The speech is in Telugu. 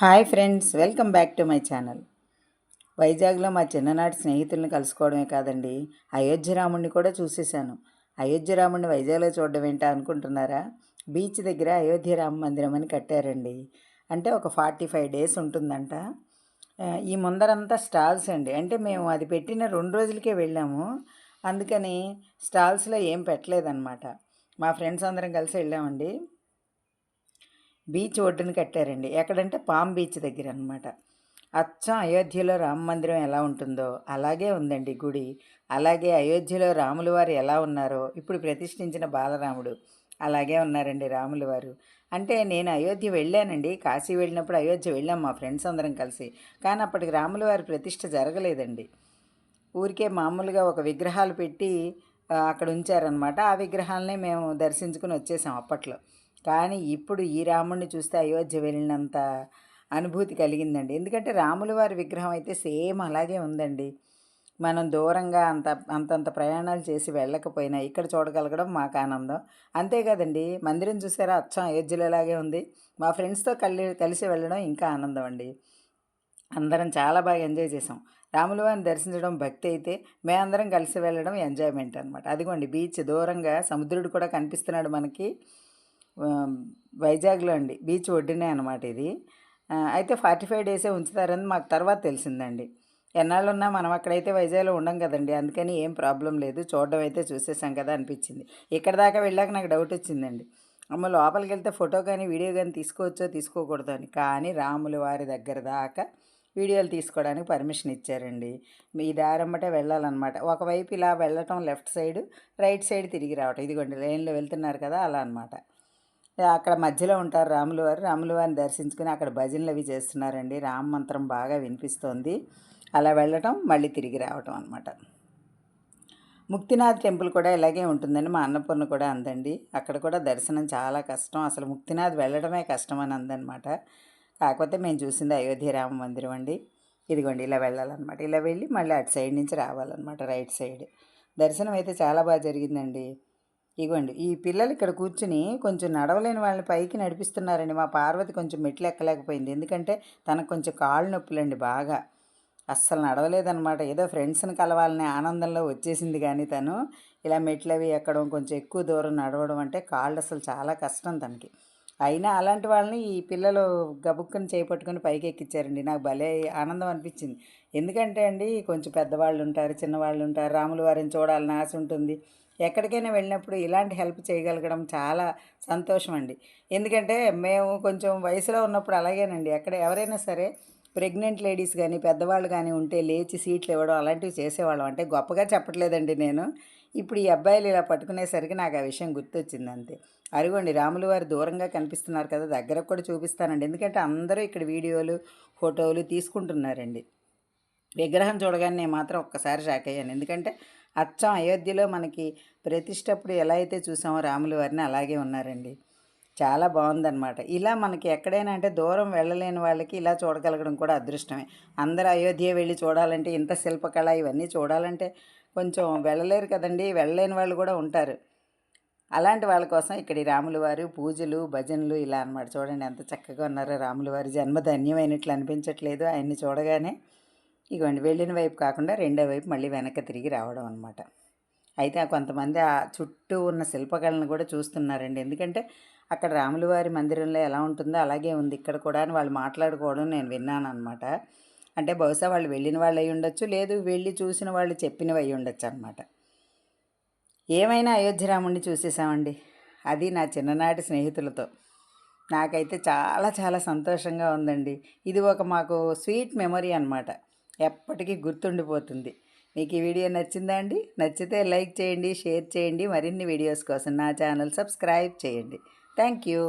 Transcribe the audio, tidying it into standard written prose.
Hi friends, welcome back to my channel. వైజాగ్లో మా చిన్ననాటి స్నేహితులను కలుసుకోవడమే కాదండి, అయోధ్య రాముడిని కూడా చూసేశాను. అయోధ్య రాముడిని వైజాగ్లో చూడడం ఏంటా అనుకుంటున్నారా? బీచ్ దగ్గర అయోధ్య రామ మందిరం అని కట్టారండి. అంటే ఒక 45 డేస్ ఉంటుందంట. ఈ ముందరంతా స్టాల్స్ అండి. అంటే మేము అది పెట్టిన 2 రోజులకే వెళ్ళాము. అందుకని స్టాల్స్లో ఏం పెట్టలేదన్నమాట. మా ఫ్రెండ్స్ అందరం కలిసి వెళ్ళామండి. బీచ్ ఒడ్డున కట్టారండి. ఎక్కడంటే పామ్ బీచ్ దగ్గర అనమాట. అచ్చం అయోధ్యలో రామ మందిరం ఎలా ఉంటుందో అలాగే ఉందండి గుడి. అలాగే అయోధ్యలో రాముల వారు ఎలా ఉన్నారో ఇప్పుడు ప్రతిష్ఠించిన బాలరాముడు అలాగే ఉన్నారండి రాముల వారు. అంటే నేను అయోధ్య వెళ్ళానండి. కాశీ వెళ్ళినప్పుడు అయోధ్య వెళ్ళాం మా ఫ్రెండ్స్ అందరం కలిసి. కానీ అప్పటికి రాముల వారి ప్రతిష్ఠ జరగలేదండి. ఊరికే మామూలుగా ఒక విగ్రహాలు పెట్టి అక్కడ ఉంచారనమాట. ఆ విగ్రహాలనే మేము దర్శించుకుని వచ్చేసాం అప్పట్లో. కానీ ఇప్పుడు ఈ రాముడిని చూస్తే అయోధ్య వెళ్ళినంత అనుభూతి కలిగిందండి. ఎందుకంటే రాముల వారి విగ్రహం అయితే సేమ్ అలాగే ఉందండి. మనం దూరంగా అంతంత ప్రయాణాలు చేసి వెళ్ళకపోయినా ఇక్కడ చూడగలగడం మాకు ఆనందం. అంతే కదండి, మందిరం చూసారా, అచ్చం అయోధ్యలోలాగే ఉంది. మా ఫ్రెండ్స్తో కలిసి వెళ్ళడం ఇంకా ఆనందం అండి. అందరం చాలా బాగా ఎంజాయ్ చేసాం. రాముల వారిని దర్శించడం భక్తి అయితే, మేమందరం కలిసి వెళ్ళడం ఎంజాయ్మెంట్ అనమాట. అదిగోండి బీచ్ దూరంగా సముద్రుడు కూడా కనిపిస్తున్నాడు మనకి. వైజాగ్లో అండి, బీచ్ ఒడ్డునే అనమాట ఇది. అయితే 45 డేసే ఉంచుతారని మాకు తర్వాత తెలిసిందండి. ఎన్నాళ్ళున్నా మనం అక్కడైతే వైజాగ్లో ఉండం కదండి, అందుకని ఏం ప్రాబ్లం లేదు, చూడడం అయితే చూసేసాం కదా అనిపించింది. ఇక్కడ దాకా వెళ్ళాక నాకు డౌట్ వచ్చిందండి, అమ్మ లోపలికి వెళ్తే ఫోటో కానీ వీడియో కానీ తీసుకోవచ్చో తీసుకోకూడదు అని. కానీ రాముల వారి దగ్గర దాకా వీడియోలు తీసుకోవడానికి పర్మిషన్ ఇచ్చారండి. ఈ దారమ్మటే వెళ్ళాలన్నమాట. ఒకవైపు ఇలా వెళ్ళటం లెఫ్ట్ సైడ్, రైట్ సైడ్ తిరిగి రావటం. ఇదిగోండి లైన్లో వెళ్తున్నారు కదా, అలా అనమాట. అక్కడ మధ్యలో ఉంటారు రాముల వారు. రాముల వారిని దర్శించుకుని అక్కడ భజనలు అవి చేస్తున్నారండి. రామ మంత్రం బాగా వినిపిస్తోంది. అలా వెళ్ళటం మళ్ళీ తిరిగి రావటం అనమాట. ముక్తినాథ్ టెంపుల్ కూడా ఇలాగే ఉంటుందండి. మా అన్నపూర్ణ కూడా అందండి. అక్కడ కూడా దర్శనం చాలా కష్టం, అసలు ముక్తినాథ్ వెళ్ళడమే కష్టం అని అందనమాట. కాకపోతే మేము చూసింది అయోధ్య రామ మందిరం అండి. ఇదిగోండి ఇలా వెళ్ళాలన్నమాట. ఇలా వెళ్ళి మళ్ళీ అటు సైడ్ నుంచి రావాలన్నమాట, రైట్ సైడ్. దర్శనం అయితే చాలా బాగా జరిగిందండి. ఇగోండి ఈ పిల్లలు ఇక్కడ కూర్చుని కొంచెం నడవలేని వాళ్ళని పైకి నడిపిస్తున్నారండి. మా పార్వతి కొంచెం మెట్లు ఎక్కలేకపోయింది, ఎందుకంటే తనకు కొంచెం కాళ్ళు నొప్పులండి బాగా. అస్సలు నడవలేదనమాట. ఏదో ఫ్రెండ్స్ని కలవాలనే ఆనందంలో వచ్చేసింది, కానీ తను ఇలా మెట్లు అవి ఎక్కడం, కొంచెం ఎక్కువ దూరం నడవడం అంటే కాళ్ళు అసలు చాలా కష్టం తనకి. అయినా అలాంటి వాళ్ళని ఈ పిల్లలు గబుక్కని చేపట్టుకుని పైకి ఎక్కించారండి. నాకు భలే ఆనందం అనిపించింది. ఎందుకంటే అండి, కొంచెం పెద్దవాళ్ళు ఉంటారు, చిన్నవాళ్ళు ఉంటారు, రాముల వారిని చూడాలని ఆశ ఉంటుంది. ఎక్కడికైనా వెళ్ళినప్పుడు ఇలాంటి హెల్ప్ చేయగలగడం చాలా సంతోషం అండి. ఎందుకంటే మేము కొంచెం వయసులో ఉన్నప్పుడు అలాగేనండి, ఎక్కడ ఎవరైనా సరే ప్రెగ్నెంట్ లేడీస్ కానీ పెద్దవాళ్ళు కానీ ఉంటే లేచి సీట్లు ఇవ్వడం అలాంటివి చేసేవాళ్ళం. అంటే గొప్పగా చెప్పట్లేదండి నేను. ఇప్పుడు ఈ అబ్బాయిలు ఇలా పట్టుకునేసరికి నాకు ఆ విషయం గుర్తొచ్చింది అంతే. అరుగోండి రాములు వారు దూరంగా కనిపిస్తున్నారు కదా, దగ్గరకు కూడా చూపిస్తానండి. ఎందుకంటే అందరూ ఇక్కడ వీడియోలు ఫోటోలు తీసుకుంటున్నారండి. విగ్రహం చూడగానే నేను మాత్రం ఒక్కసారి షాక్ అయ్యాను. ఎందుకంటే అచ్చం అయోధ్యలో మనకి ప్రతిష్టప్పుడు ఎలా అయితే చూసామో రాముల వారిని అలాగే ఉన్నారండి. చాలా బాగుందన్నమాట. ఇలా మనకి ఎక్కడైనా అంటే దూరం వెళ్ళలేని వాళ్ళకి ఇలా చూడగలగడం కూడా అదృష్టమే. అందరూ అయోధ్య వెళ్ళి చూడాలంటే, ఇంత శిల్పకళ ఇవన్నీ చూడాలంటే కొంచెం వెళ్ళలేరు కదండి, వెళ్ళలేని వాళ్ళు కూడా ఉంటారు. అలాంటి వాళ్ళ కోసం ఇక్కడి రాముల వారు పూజలు భజనలు ఇలా అనమాట. చూడండి ఎంత చక్కగా ఉన్నారో రాముల వారి జన్మ ధన్యమైనట్లు అనిపించట్లేదు ఆయన్ని చూడగానే. ఇగోండి వెళ్ళిన వైపు కాకుండా రెండో వైపు మళ్ళీ వెనక్కి తిరిగి రావడం అనమాట. అయితే కొంతమంది ఆ చుట్టూ ఉన్న శిల్పకళను కూడా చూస్తున్నారండి. ఎందుకంటే అక్కడ రాములవారి మందిరంలో ఎలా ఉంటుందో అలాగే ఉంది ఇక్కడ కూడా అని వాళ్ళు మాట్లాడుకోవడం నేను విన్నాను అనమాట. అంటే బహుశా వాళ్ళు వెళ్ళిన వాళ్ళు అయి ఉండొచ్చు, లేదు వెళ్ళి చూసిన వాళ్ళు చెప్పినవి అయి ఉండొచ్చు అనమాట. ఏమైనా అయోధ్య రాముడిని చూసేసామండి, అది నా చిన్ననాటి స్నేహితులతో. నాకైతే చాలా చాలా సంతోషంగా ఉందండి. ఇది ఒక మాకు స్వీట్ మెమొరీ అనమాట, ఎప్పటికీ గుర్తుండిపోతుంది. మీకు ఈ వీడియో నచ్చిందా అండి? నచ్చితే లైక్ చేయండి, షేర్ చేయండి. మరిన్ని వీడియోస్ కోసం నా ఛానల్ సబ్స్క్రైబ్ చేయండి. Thank you.